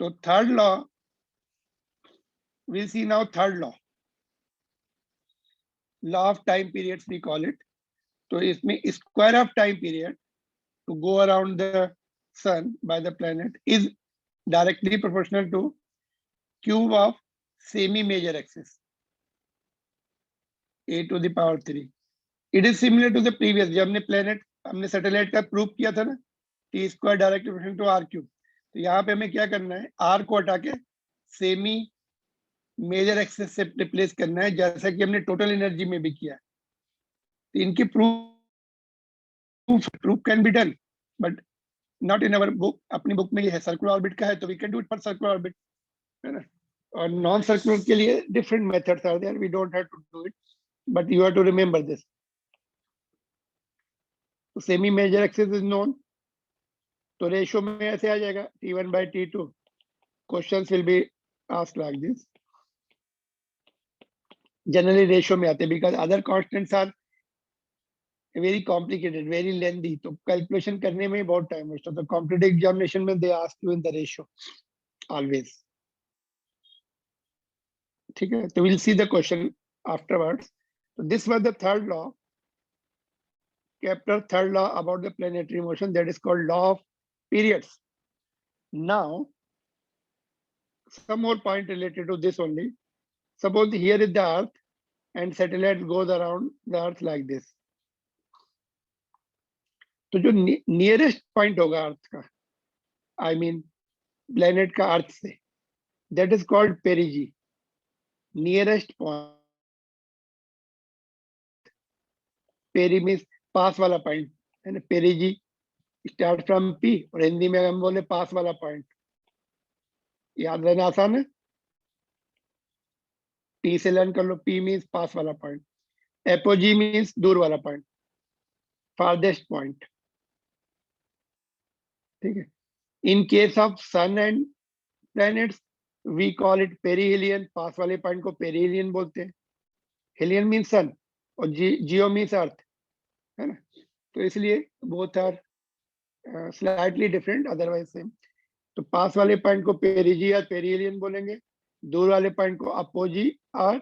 तो third law, we'll see now third law of time periods we call it. तो इसमें square of time period to go around the sun by the planet is directly proportional to cube of semi major axis a to the power 3. It is similar to the previous, जब हमने planet हमने satellite का prove किया था ना, t square directly proportional to r cube. तो यहाँ पे हमें क्या करना है, r को हटा के सेमी मेजर एक्सेस से रिप्लेस करना है, जैसा कि हमने टोटल एनर्जी में भी किया है. तो इनकी proof can be done, but not in our book. अपनी बुक में ये है, सर्कुलर ऑर्बिट का है तो we can do it for circular orbit, है ना. और नॉन सर्कुलर के लिए different methods are there, we don't have to do it, but you have to remember this. तो semi major axis is known, तो रेशियो में ऐसे आ जाएगा T1 by T2. Questions will be asked like this. Generally ratio में आते हैं because other constants are very complicated, very lengthy, तो कैलकुलेशन करने में बहुत टाइम वेस्ट होता है. कॉम्पिटिटिव एग्जामिनेशन में they ask you in the ratio always. ठीक है, तो will see the question afterwards. तो this was the third law, Kepler's third law about the planetary motion, that is called law of periods. Now, some more point related to this only. Suppose here is the Earth and satellite goes around the Earth like this. तो जो nearest point होगा अर्थ का, I mean planet का earth से, that is called perigee. Nearest point, peri means पास वाला point, है ना. पेरिजी स्टार्ट फ्रॉम पी, और हिंदी में हम बोले पास वाला पॉइंट. याद रहना आसान है, पी से लर्न कर लो. पी मीन्स पास वाला पॉइंट, एपोजी मीन्स दूर वाला पॉइंट, फारदेस्ट पॉइंट. ठीक है. In case of sun and planets we call it perihelion. पास वाले पॉइंट को पेरीहिलियन बोलते हैं. हिलियन मीन्स सन और जियो मीन्स अर्थ, है ना. तो इसलिए both are slightly different, otherwise same. तो पास वाले पॉइंट को पेरिजी या पेरीहिलियन बोलेंगे, दूर वाले पॉइंट को अपोजी और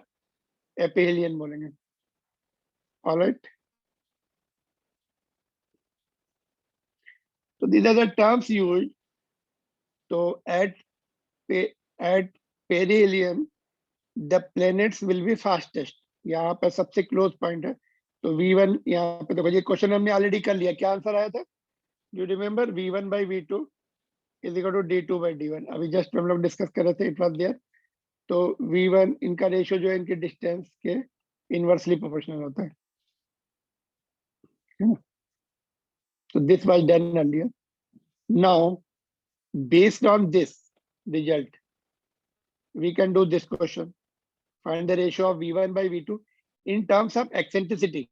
एपिहिलियन बोलेंगे. ऑलराइट. तो these are the terms used. तो at perihelion the planets will be fastest. यहाँ पर सबसे क्लोज पॉइंट है. तो V1 यहाँ पे देखो, ये क्वेश्चन हमने ऑलरेडी कर लिया. क्या आंसर आया था, you remember? V1 by V2 is equal to D2 by D1. अभी जस्ट हम लोग डिस्कस कर रहे थे, इट वाज देयर. तो V1 इनका रेशियो जो है इनके डिस्टेंस के इनवर्सली प्रोपोर्शनल होता है. So this was done earlier. Now, based on this result, we can do this question. Find the ratio of V1 by V2 in terms of eccentricity.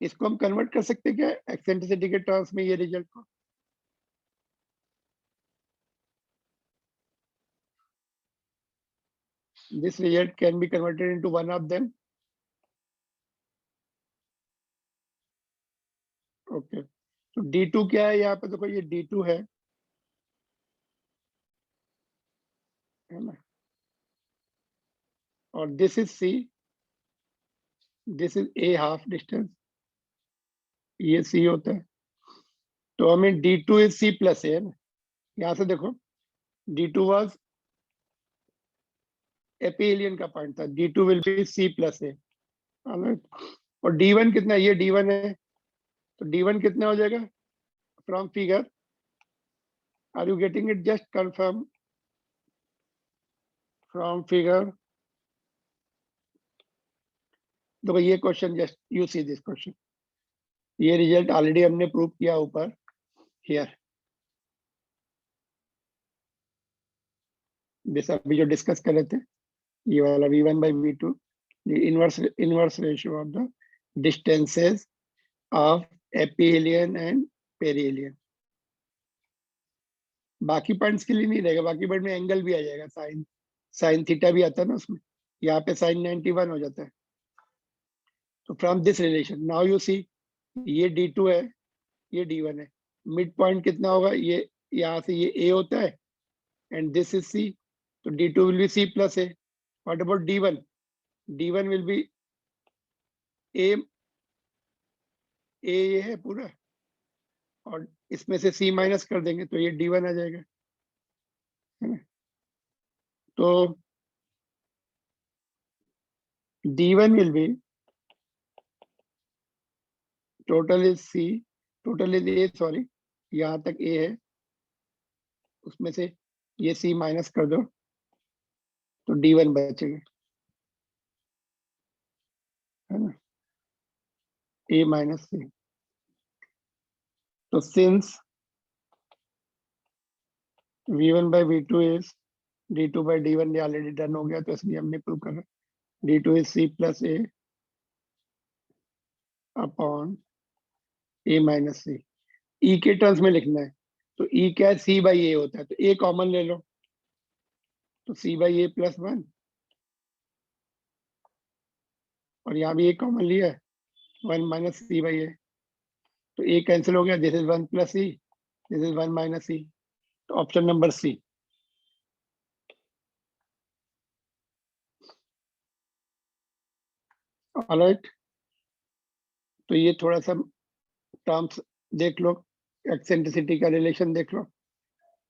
इसको हम convert कर सकते क्या एक्सेंट्रिसिटी के terms में, ये रिजल्ट को? This result can be converted into one of them. Okay. तो D2 क्या है यहाँ पे? देखो ये D2 है ना. और this is C, this is A half distance, ये C होता है. तो हमें D2 is C plus A है ना. यहाँ से देखो D2 was एपिहिलियन का पॉइंट था, D2 will be C plus A. और D1 कितना, ये D1 है, तो D1 कितना हो जाएगा from figure? Are you getting it? Just confirm from figure. देखो ये question, just you see this question. ये रिजल्ट ऑलरेडी हमने प्रूव किया ऊपर हियर. दिस अभी जो डिस्कस कर रहे थे, ये वाला V1 by V2, the inverse ratio of the distances of aphelion and perihelion. बाकी पॉइंट्स के लिए नहीं रहेगा, बाकी पॉइंट में एंगल भी आ जाएगा, साइन थीटा भी आता है ना उसमें. यहाँ पे साइन 91 हो जाता है. तो from this relation now you see, ये D2 है, ये D1 है. मिड पॉइंट कितना होगा? ये यहाँ से ये a होता है and this is c, तो d2 will be c plus a. What about d1? d1 will be a ये है पूरा, और इसमें से c माइनस कर देंगे तो ये d1 आ जाएगा, है ना. तो d1 will be total is c, total is a, sorry यहाँ तक a है, उसमें से ये c माइनस कर दो तो d1 बचेगा, है ना, a माइनस c. तो since v1 by v2 is d2 by d1, ये ऑलरेडी डन हो गया तो इसलिए हमने प्रूव कर रहा, d2 is c plus a upon a minus c. e के टर्म्स में लिखना है, तो e क्या है, c बाई a होता है, तो a कॉमन ले लो, तो c बाई a प्लस 1, और यहाँ भी a कॉमन लिया है, 1 माइनस c बाई a, तो a कैंसिल हो गया, this is 1 plus c, this is 1 minus c, तो ऑप्शन नंबर सी. ऑलराइट, तो ये थोड़ा सा टर्म्स देख लो, एक्सेंट्रिसिटी का रिलेशन देख लो,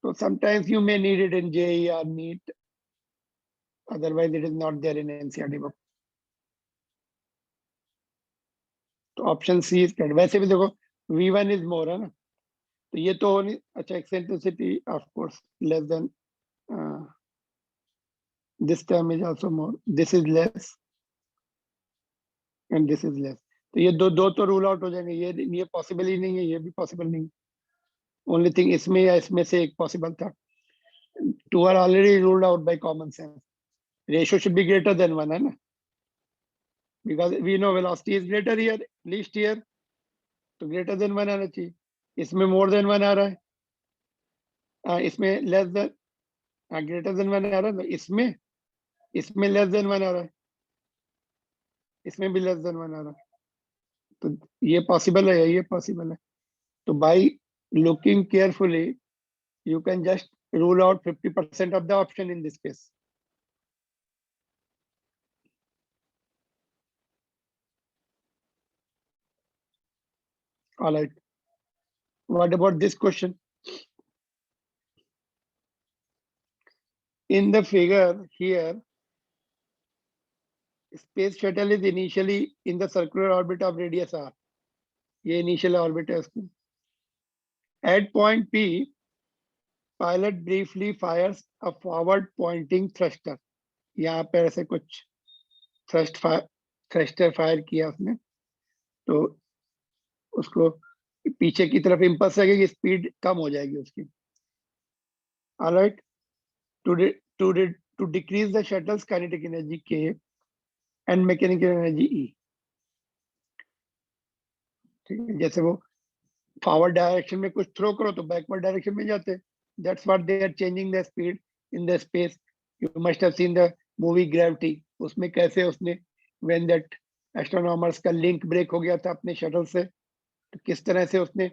तो sometimes you may need it in JEE or NEET, otherwise it is not there in NCERT book. तो ऑप्शन सी इज करेक्ट. वैसे भी देखो V1 इज मोर, है ना, तो ये तो हो नहीं. अच्छा, eccentricity of course less than, this term is also more, this is less and this is less, तो ये दो दो तो रूल आउट हो जाएंगे, ये पॉसिबल ही नहीं है, ये भी पॉसिबल नहीं. ओनली थिंग इसमें या इसमें से एक पॉसिबल था. Two are already ruled out by common sense. Ratio should be greater than 1, है ना, because we know velocity is greater here, least here, तो greater than 1 आना चाहिए. इसमें more than 1 आ रहा है, इसमें less than, greater than 1 आ रहा है, तो इसमें less than 1 आ रहा है, इसमें भी less than 1 आ रहा है, तो ये possible है, ये possible है. तो by looking carefully you can just rule out 50% of the option in this case. All right, what about this question? In the figure here, space shuttle is initially in the circular orbit of radius r. ये initial orbit है उसकी. At point P, pilot briefly fires a forward pointing thruster. यहाँ पे ऐसे कुछ thruster fire किया उसने, तो उसको पीछे की तरफ इंपल्स लगेगी, स्पीड कम हो जाएगी उसकी. Alright, to decrease the shuttle's kinetic energy K and mechanical energy E. ठीक है, जैसे वो फॉरवर्ड डायरेक्शन में कुछ थ्रो करो तो बैकवर्ड डायरेक्शन में जाते हैं. That's what they are changing the speed in the space. You must have seen the movie Gravity, उसमें कैसे उसने व्हेन दैट एस्ट्रोनॉमर्स का लिंक ब्रेक हो गया था अपने शटल से, तो किस तरह से उसने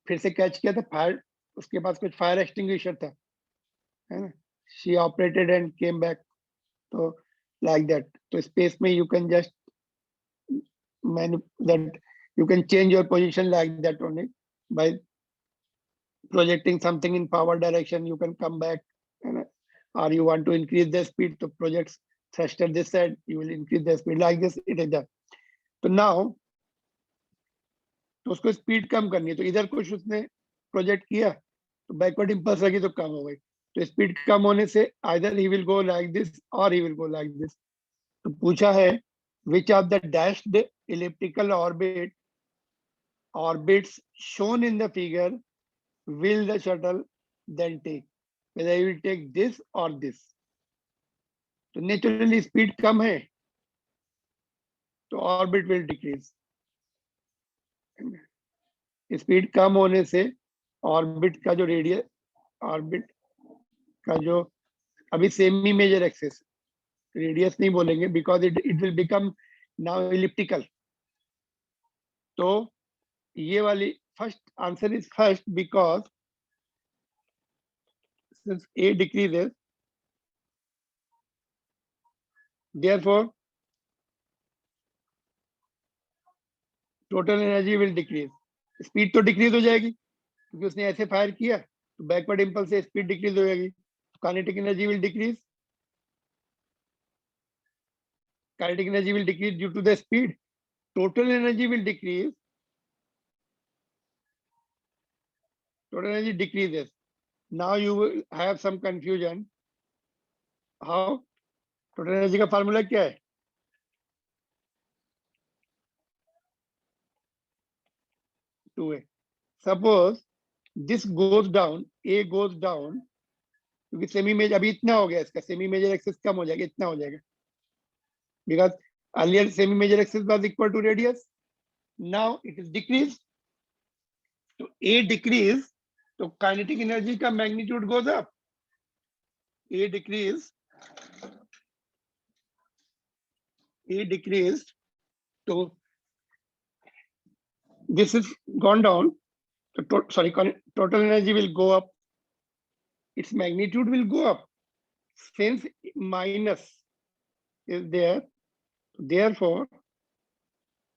फिर से कैच किया था. फायर, उसके पास कुछ फायर एक्सटिंग्विशर था, है ना, she operated and came back, तो लाइक दैट. तो स्पेस में you can just that you can change your position like that only by projecting something in forward direction. You can come back, and or you want to increase the speed to project thruster this side, you will increase the speed like this. It is done. तो now तो उसको speed कम करनी है, तो इधर कुछ उसने project किया तो बैकवर्ड इंपल्स लगी तो कम हो गई. तो स्पीड कम होने से either he will go like this or he will go like this. तो पूछा है which of the dashed elliptical orbits shown in the figure will the shuttle then take, whether it will take this or this. तो naturally speed कम है तो orbit will decrease. Speed कम होने से orbit का जो रेडियस, ऑर्बिट का जो अभी सेमी मेजर एक्सिस, रेडियस नहीं बोलेंगे because it will become now elliptical. तो ये वाली first answer is first because since A decreases, therefore total energy will decrease. Speed तो डिक्रीज हो जाएगी क्योंकि उसने ऐसे फायर किया, तो बैकवर्ड इंपल्स से स्पीड डिक्रीज हो जाएगी, kinetic energy will decrease. Kinetic energy will decrease due to the speed. Total energy will decrease. Total energy decreases. Now you will have some confusion. How? Total energy का formula क्या है? Two a. Suppose this goes down, A goes down, क्योंकि semi major अभी इतना हो गया, इसका semi major axis कम हो जाएगा, इतना हो जाएगा. Because earlier semi major axis was equal to radius. Now it is decreased. So A decrease, so kinetic energy का magnitude goes up. A decreased, so this is gone down. So total energy will go up. Its magnitude will go up. Since minus is there, therefore,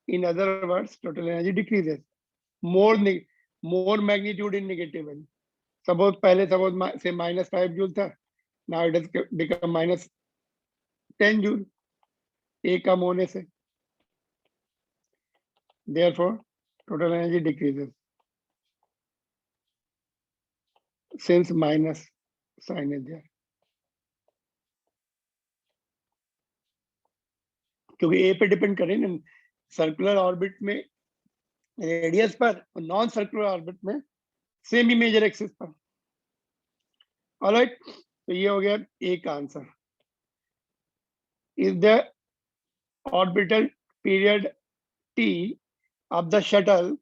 in other words, total energy decreases. More magnitude in negative value. Suppose say -5 joule था. Now it has become -10 joule. A कम होने से. Therefore, total energy decreases. Since minus sign is there. क्योंकि A पे depend करें ना, circular orbit में radius पर और नॉन सर्कुलर ऑर्बिट में सेमी मेजर एक्सिस पर. ऑलराइट, तो ये हो गया A का answer. Is the orbital period T of the shuttle,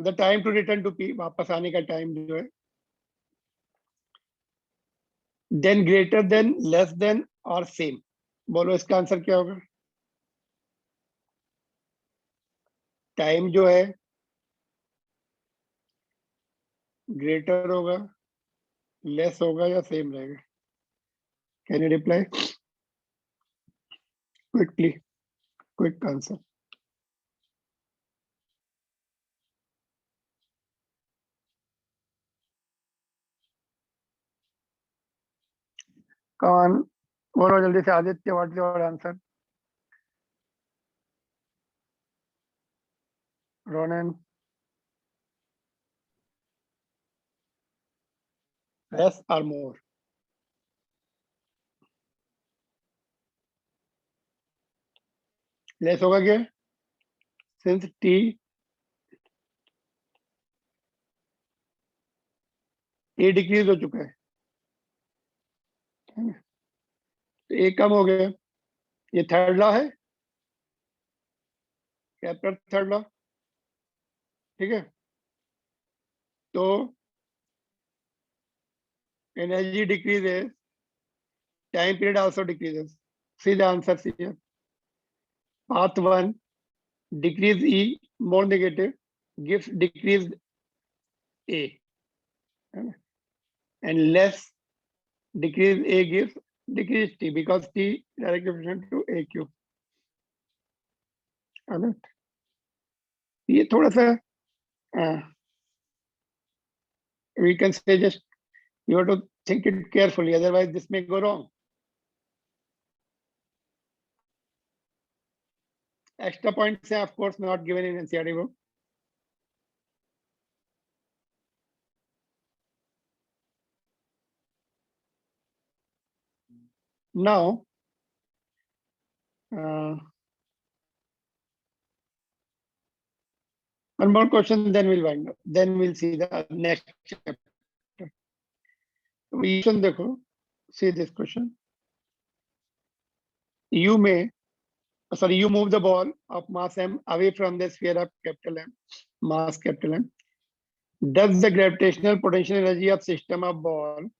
the time to return to P, वापस आने का टाइम जो है, then greater than, less than और same. बोलो इसका आंसर क्या होगा? टाइम जो है ग्रेटर होगा, लेस होगा या सेम रहेगा? Can you reply quickly? Quick answer. कौन बोलो जल्दी से? Aditya, what is your answer? Ronan? Less और मोर? लेस होगा क्या? सिंस टी ए डिक्रीज हो चुका है ना, तो ए कम हो गया. ये थर्ड लॉ है, कैप्टर थर्ड लॉ. ठीक है, तो energy decreases, time period also decreases. See the answer here. Path 1 decrease E, more negative, gives decreased A, and less decrease A gives decreased T, because T directly proportional to A cube. ये थोड़ा सा we can say just you have to think it carefully, otherwise this may go wrong. Extra points are of course not given in NCERT book. Now, one more question, then we'll wind up. Then we'll see the next chapter. Question देखो, see this question. You move the ball of mass m away from the sphere of capital M, mass capital M. Does the gravitational potential energy of system of ball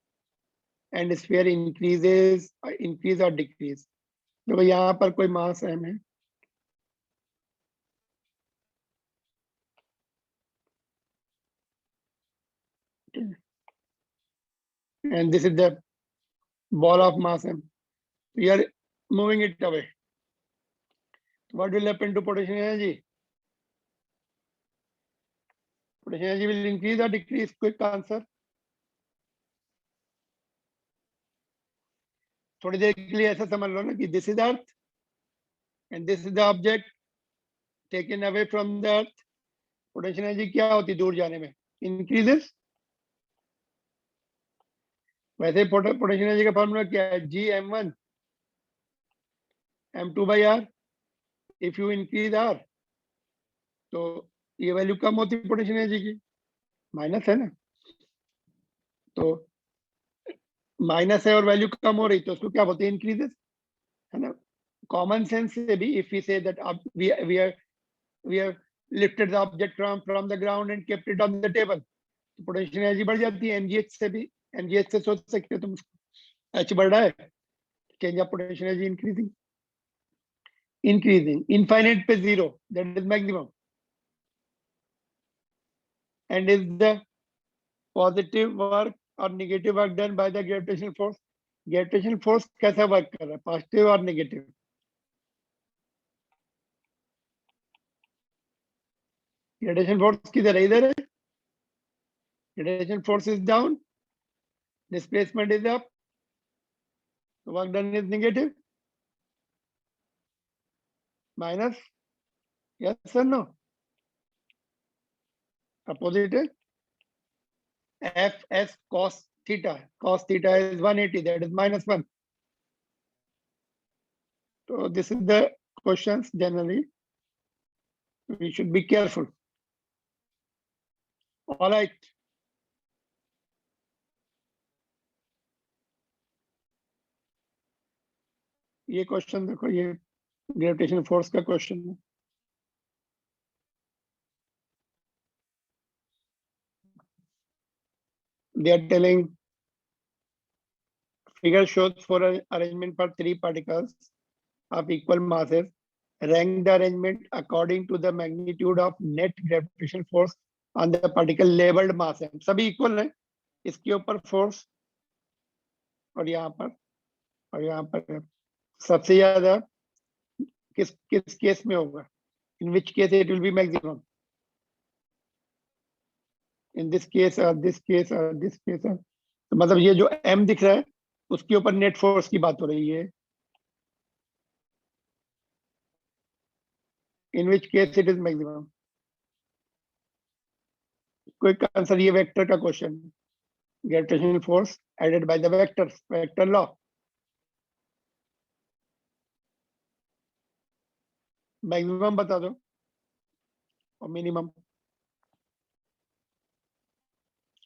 and sphere increase or decrease? देखो यहाँ पर कोई मास m है, and this is the ball of mass m. We are moving it away. What will happen to potential energy? Potential energy will increase or decrease? Quick answer. थोड़ी देर के लिए ऐसा समझ लो ना कि this is earth and this is the object taken away from the earth. Potential energy क्या होती है दूर जाने में? Increases. वैसे पोटेंशियल एनर्जी का फॉर्मूला क्या है? G_m1 m2/r. If you increase r तो ये वैल्यू कम होती है पोटेंशियल एनर्जी की, माइनस है ना, तो माइनस है और वैल्यू कम हो रही तो उसको क्या बोलते हैं? इंक्रीजेस, है ना. कॉमन सेंस से भी if we say that we have lifted the object from the ground and kept it on the table, तो पोटेंशियल एनर्जी बढ़ जाती है. एमजीएच से भी, एमजीएच से सोच सकते हो तुम, एच बढ़ रहा है, change of potential energy increasing. Increasing infinite पे zero, that is maximum. And is the positive work or negative work done by the gravitational force? Gravitational force कैसा वर्क कर रहा है, पॉजिटिव और नेगेटिव? Gravitational force किधर है? इधर है. Gravitational force is down, displacement is up, work done is negative, minus, yes or no? Opposite है Fs cos theta. Cos theta is 180, that is -1. So this is the questions. Generally we should be careful. All right. ये question देखो, ये gravitational force का question है. They are telling figure shows for an arrangement for 3 particles of equal masses. Rank the arrangement according to the magnitude of net gravitational force on the particle labeled mass m. सभी equal है, इसके ऊपर force और यहाँ पर है. सबसे ज्यादा किस केस में होगा? In which case it will be maximum? In this case or this case or this case. तो मतलब ये जो m दिख रहा है उसके ऊपर नेट फोर्स की बात हो रही है. In which case it is maximum. Quick answer, ये वेक्टर का question. Gravitational force added by the vectors, vector law. Maximum बता दो और मिनिमम.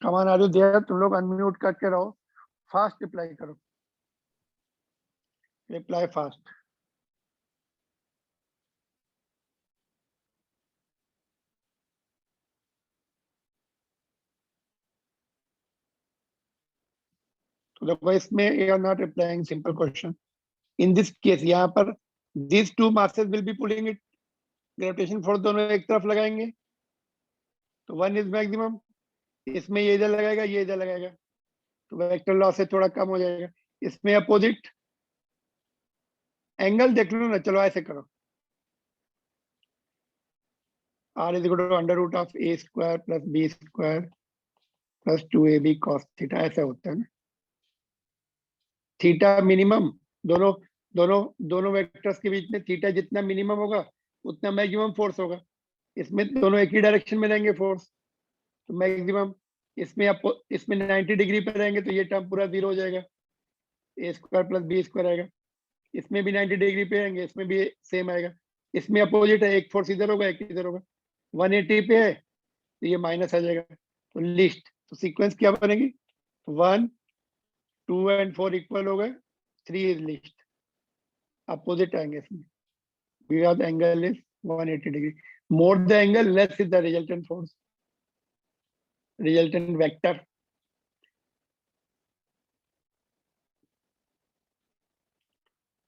कमान आरु देयर, तुम लोग अनम्यूट करके रहो, फास्ट रिप्लाई करो, रिप्लाई फास्ट. तो देखो इसमें you are not replying simple question. In this case यहाँ पर these two masses will be pulling it. Gravitation force दोनों एक तरफ लगाएंगे तो वन इज मैक्सिमम. इसमें ये इधर लगाएगा, ये इधर लगाएगा, तो वेक्टर लॉ से थोड़ा कम हो जाएगा. इसमें अपोजिट एंगल देख लो ना, चलो ऐसे करो. r is equal to under root of a square plus b square plus 2ab cos theta, ऐसा होता है ना. थीटा मिनिमम, दोनों दोनों दोनों वेक्टर्स के बीच में थीटा जितना मिनिमम होगा उतना मैक्सिमम फोर्स होगा. इसमें दोनों एक ही डायरेक्शन में रहेंगे फोर्स, तो मैक्सिमम. इसमें 90 डिग्री पर रहेंगे तो ये टर्म पूरा जीरो हो जाएगा, ए स्क्वायर प्लस बी स्क्वायर आएगा. इसमें भी 90 डिग्री पे रहेंगे, इसमें भी सेम आएगा. इसमें अपोजिट है, एक फोर्स इधर होगा एक इधर होगा. 180 पे है तो ये माइनस आ जाएगा. तो लिस्ट, तो सीक्वेंस क्या बनेगी? 1 2 and 4 इक्वल हो गए, 3 इज लिस्ट. अपोजिट आएंगे इसमें, because the angle is 180 degree. More the angle, less is the resultant force, resultant vector.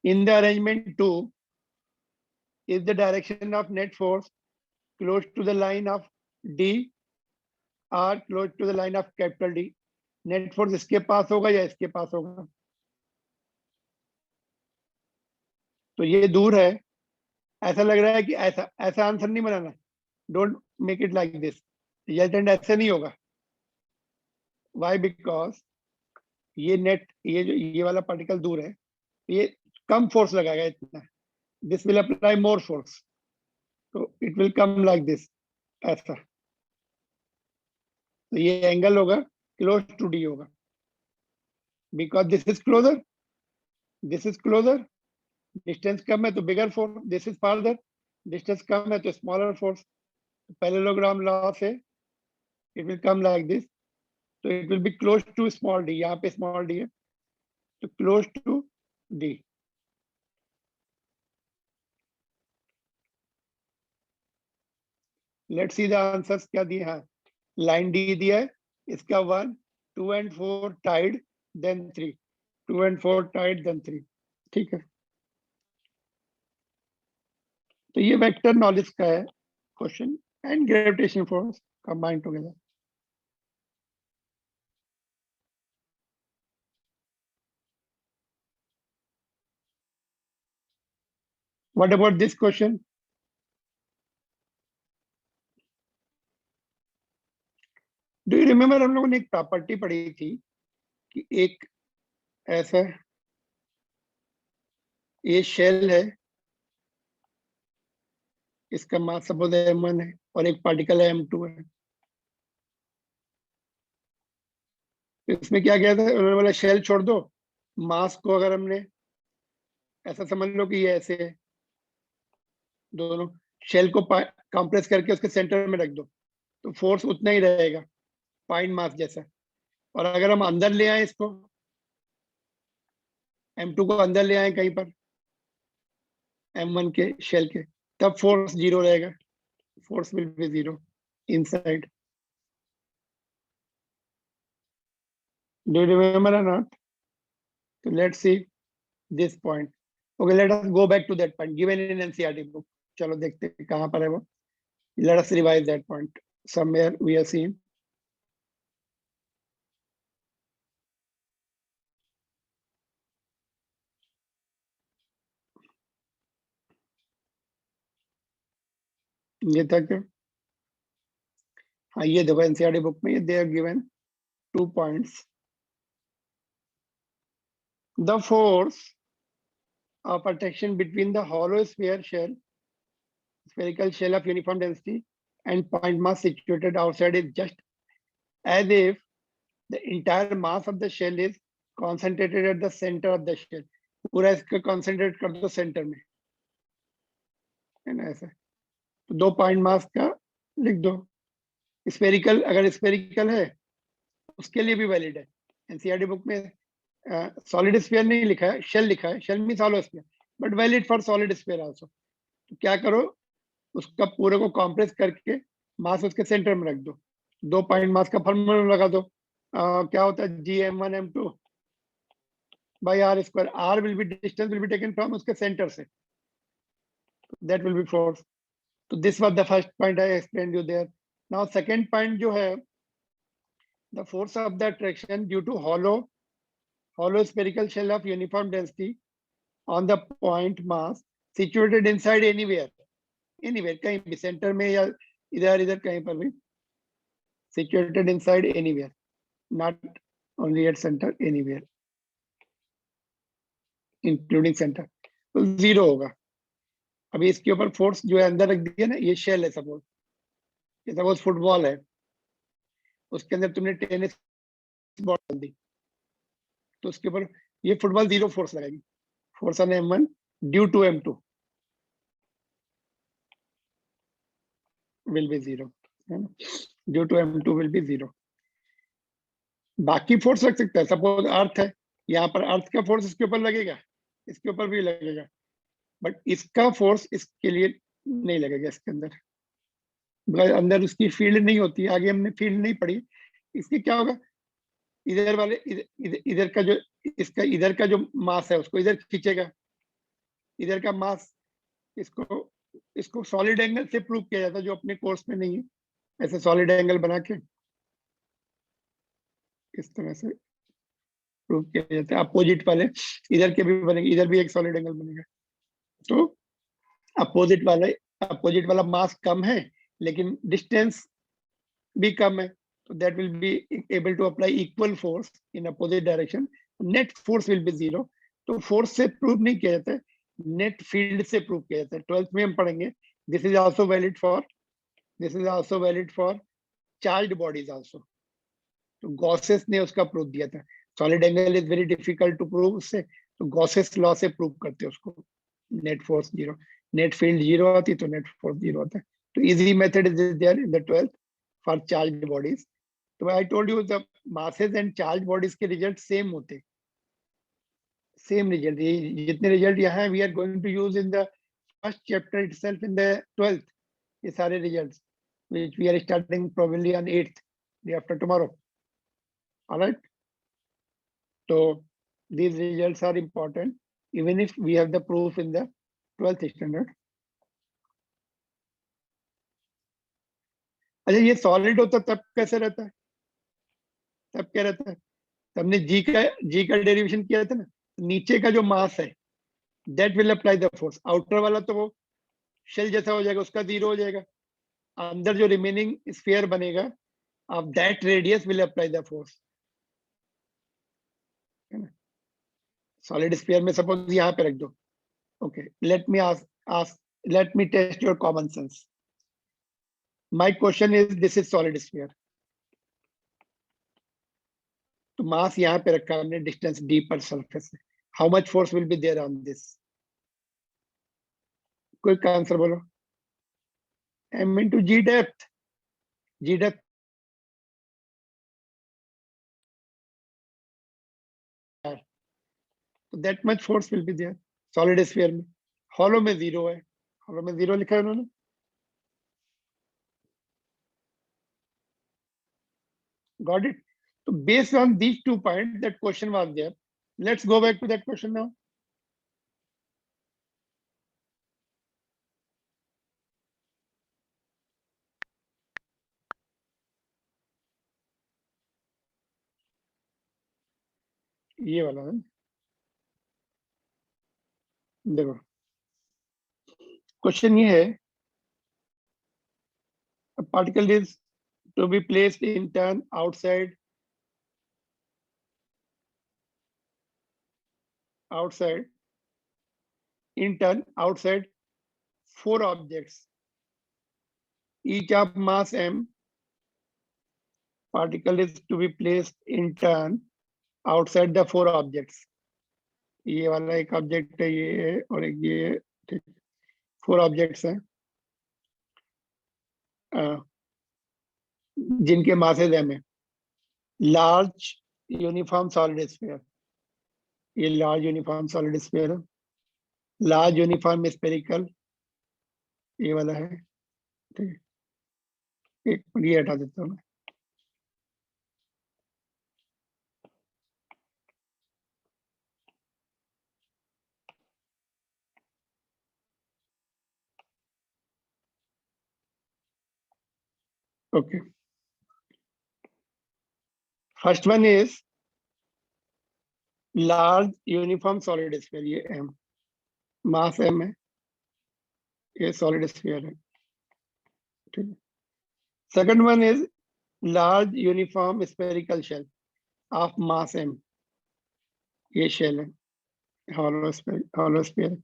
In the arrangement 2, is the direction of net force close to the line of D or close to the line of capital D? Net force इसके पास होगा या इसके पास होगा? तो ये दूर है, ऐसा लग रहा है कि ऐसा ऐसा आंसर नहीं बनाना, don't make it like this, resultant ऐसे नहीं होगा। वाई? बिकॉज ये वाला पार्टिकल दूर है, ये कम फोर्स लगाएगा इतना, this will apply more force, तो it will come like this, ऐसा। तो ये एंगल होगा क्लोज टू डी होगा, because this is closer, distance कम है तो bigger force, this is farther, distance कम है तो स्मॉलर फोर्स। पैरेललोग्राम लॉ से it will come like this, तो it will be close to small D, यहाँ पे स्मॉल डी है तो close to D. Let's see the answers क्या दिए हैं। लाइन डी दिया है, इसका 1, 2 and 4 tied then 3, 2 and 4 tied then 3, ठीक है। तो ये वेक्टर नॉलेज का है question, and gravitation force combined together. What about this question? Do you remember हम लोगों ने एक प्रॉपर्टी पढ़ी थी कि एक ऐसा ये शेल है, इसका मास सपोज m1 है और एक पार्टिकल है m2 है। तो इसमें क्या किया था उन्होंने बोला शेल छोड़ दो, मास को अगर हमने ऐसा समझ लो कि ये ऐसे है, दोनों शेल को कंप्रेस करके उसके सेंटर में रख दो तो फोर्स उतना ही रहेगा, फाइन मास जैसा। और अगर हम अंदर ले आए इसको, m2 को अंदर ले आए कहीं पर m1 के शेल के, तब फोर्स जीरो रहेगा, force will be zero inside. Do you remember और नॉट? तो let's see this point. Okay, let us go back to that point given in NCERT book. चलो देखते हैं कहाँ पर है वो। Let us revise that point somewhere we are seeing. ये तक, हाँ ये देखो एनसीईआरटी बुक में ये they are given 2 points. The force of attraction between the hollow spherical shell of uniform density and point mass situated outside is just as if the entire mass of the shell is concentrated at the center of the shell. पूरा इसको concentrate कर दो center में, है ना ऐसा। तो 2 point mass का लिख दो। स्फेरिकल, अगर स्फेरिकल है उसके लिए भी वैलिड है। एनसीईआरटी बुक में सॉलिड स्फीयर नहीं लिखा है, शेल लिखा है, shell means hollow sphere, but valid for solid sphere also. तो क्या करो, उसका पूरे को कॉम्प्रेस करके मास उसके सेंटर में रख दो, 2 पॉइंट मास का फॉर्मूला लगा दो। क्या होता है Gm1 m2 by r square, r will be distance will be taken from उसके सेंटर से, that will be force. तो this was the first point I explained you there. Now second point जो है, the force of the attraction due to hollow spherical shell of uniform density on the point mass situated inside anywhere कहीं भी centre में या इधर इधर कहीं पर भी, situated inside anywhere, not only at center, anywhere including center, तो जीरो होगा। अभी इसके ऊपर फोर्स जो है अंदर रख दिया ना, ये शेल है सपोज, ये सपोज फुटबॉल है, उसके अंदर तुमने टेनिस बॉल डाल दी, तो उसके ऊपर ये फुटबॉल जीरो फोर्स लगाएगी, force on m1 due to m2 will be zero, है ना, due to m2 will be zero। बाकी फोर्स लग सकता है, सपोज अर्थ है, यहाँ पर अर्थ का फोर्स इसके ऊपर लगेगा, इसके ऊपर भी लगेगा, बट इसका फोर्स इसके लिए नहीं लगेगा इसके अंदर, अंदर उसकी फील्ड नहीं होती। आगे हमने फील्ड नहीं पढ़ी, इसके क्या होगा, इधर वाले इधर का जो इसका इधर का जो मास है उसको इधर खींचेगा, इधर का मास इसको इसको सॉलिड एंगल से प्रूव किया जाता है, जो अपने कोर्स में नहीं है, ऐसे सॉलिड एंगल बना के इस तरह से प्रूव किया जाता है। अपोजिट वाले इधर के भी बनेंगे, इधर भी एक सॉलिड एंगल बनेगा। तो अपोजिट वाला मास कम है लेकिन डिस्टेंस भी कम है, तो that will be able to apply equal force in opposite direction. Net force will be 0. तो फोर्स से प्रूव नहीं किया जाता है, नेट फील्ड से प्रूव किया जाता है। 12th में हम पढ़ेंगे। This is also valid for charged bodies also. तो गॉसेस ने उसका प्रूफ दिया था। Solid angle is very difficult to prove उससे, तो गॉसेस लॉ से प्रूव करते हैं उसको। नेट फोर्स 0, नेट फील्ड 0 आती तो नेट फोर्स 0 होता है। तो easy method is there in the 12th for charged bodies. तो I told you the masses and charge bodies के रिजल्ट सेम होते, सेम रिजल्ट। ये जितने रिजल्ट यहाँ we are going to use in the first chapter itself in the 12th। ये सारे results which we are starting probably on 8th, day after tomorrow. All right, so these results are important even if we have the proof in the 12th standard. अच्छा, ये solid होता तब कैसे रहता है? तब क्या रहता है? हमने जी का डेरिवेशन किया था ना, नीचे का जो मास है that will apply the force. Outer वाला तो वो शेल जैसा हो जाएगा, उसका 0 हो जाएगा। अंदर जो रिमेनिंग स्फीयर बनेगा, of that radius will apply the force. Solid sphere में सपोज यहाँ पे रख दो। Okay, let me test your common sense. My question is, this is solid sphere, तो मास यहाँ पे रखा हमने डिस्टेंस d पर सरफेस से। How much force will be there on this? Quick answer बोलो। m into g depth। g depth तो that much force will be there solid sphere में। हॉलो में 0 है, हॉलो में 0 लिखा है उन्होंने। Got it? So based on these 2 points, that question was there. Let's go back to that question now. ये वाला है, देखो क्वेश्चन ये है, a particle is to be placed in turn outside in turn outside 4 objects, each of mass m. Particle is to be placed in turn outside the 4 objects. ये वाला एक object है, ये है और एक ये है, ठीक। 4 ऑब्जेक्ट्स हैं जिनके मासेज m है। लार्ज यूनिफॉर्म सॉलिड स्फीयर, ये लार्ज यूनिफॉर्म सॉलिड स्फीयर है। लार्ज यूनिफॉर्म स्फेरिकल ये वाला है, ठीक। एक ये हटा देता हूँ मैं। Okay, first one is large uniform solid sphere, ये m, मास m है, ये सॉलिड स्फीयर है, ठीक है। Second one is large uniform spherical shell of mass m, ये शेल है, hollow sphere.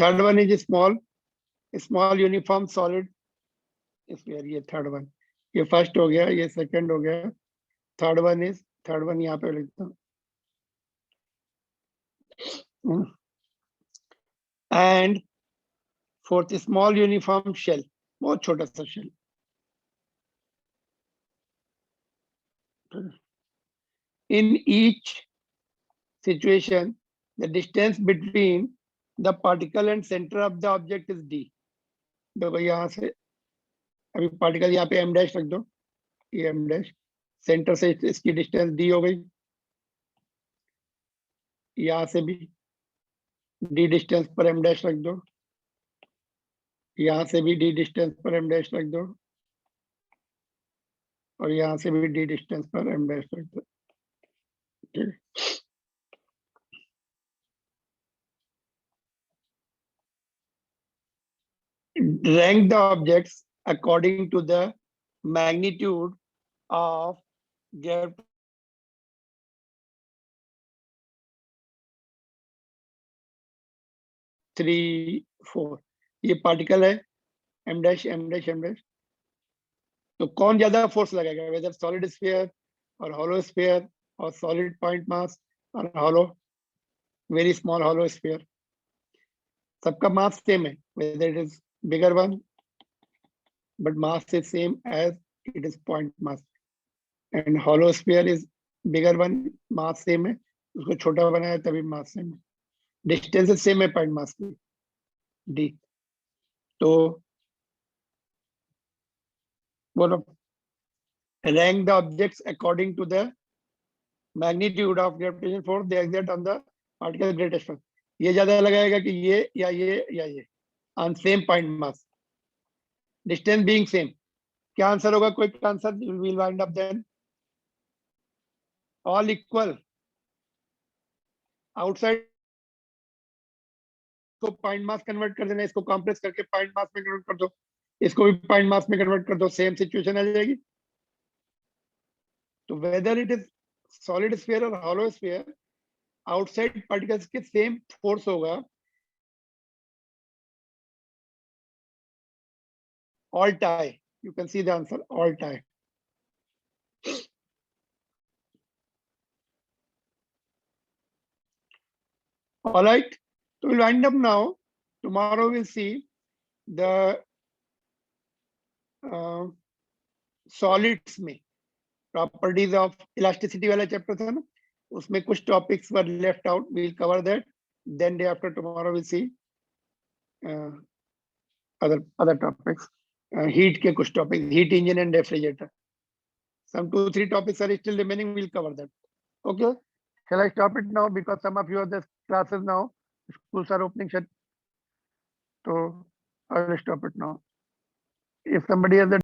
Third one is small uniform solid sphere, ये third one. ये फर्स्ट हो गया, ये सेकंड हो गया। थर्ड वन यहाँ पे लिखता हूँ। And fourth small uniform shell, बहुत छोटा सा shell. In each situation, the distance between the particle and center of the object is d. देखो यहाँ से अभी पार्टिकल यहाँ पे m डैश रख दो, ये m डैश, सेंटर से इसकी डिस्टेंस d हो गई। यहाँ से भी d डिस्टेंस पर m डैश रख दो, यहाँ से भी d डिस्टेंस पर m डैश रख दो, और यहाँ से भी d डिस्टेंस पर m डैश रखते हैं। Rank the objects according to the magnitude of their 3, 4। ये पार्टिकल है m dash m dash m dash. तो कौन ज्यादा फोर्स लगाएगा, वेदर सॉलिड स्फीयर और हॉलो स्फीयर और सॉलिड पॉइंट मास और hollow very small hollow sphere. सबका मास सेम है, whether it is bigger one but mass is same as it is point mass, and hollow sphere is bigger one, mass same है, उसको छोटा बनाया तभी mass same है, distance same है point mass की d। तो बोलो, rank the objects according to the magnitude of gravitational force they exert on the particle greatest force। ये ज्यादा लगाएगा कि ये या ये on same point mass, distance being same। क्या आंसर होगा, quick answer, will wind up then all equal. Outside को पॉइंट मास कन्वर्ट कर देना, इसको कॉम्प्रेस करके पॉइंट मास में कन्वर्ट कर दो, इसको भी पॉइंट मास में कन्वर्ट कर दो, सेम सिचुएशन आ जाएगी। तो whether it is solid sphere और हॉलो स्फीयर, आउटसाइड पार्टिकल्स के सेम फोर्स होगा, all tie. You can see the answer, all tie. All right, so we'll wind up now. Tomorrow we'll see the solids में properties of elasticity वाला chapter था ना, उसमें कुछ topics were left out. We'll cover that. Then day after tomorrow we'll see other topics. Heat के कुछ topics, heat engine and refrigerator. Some 2-3 topics are still remaining. We'll cover that. Okay. Shall I stop it now, because some of you are the classes now. Schools are opening. So I will stop it now. If somebody has a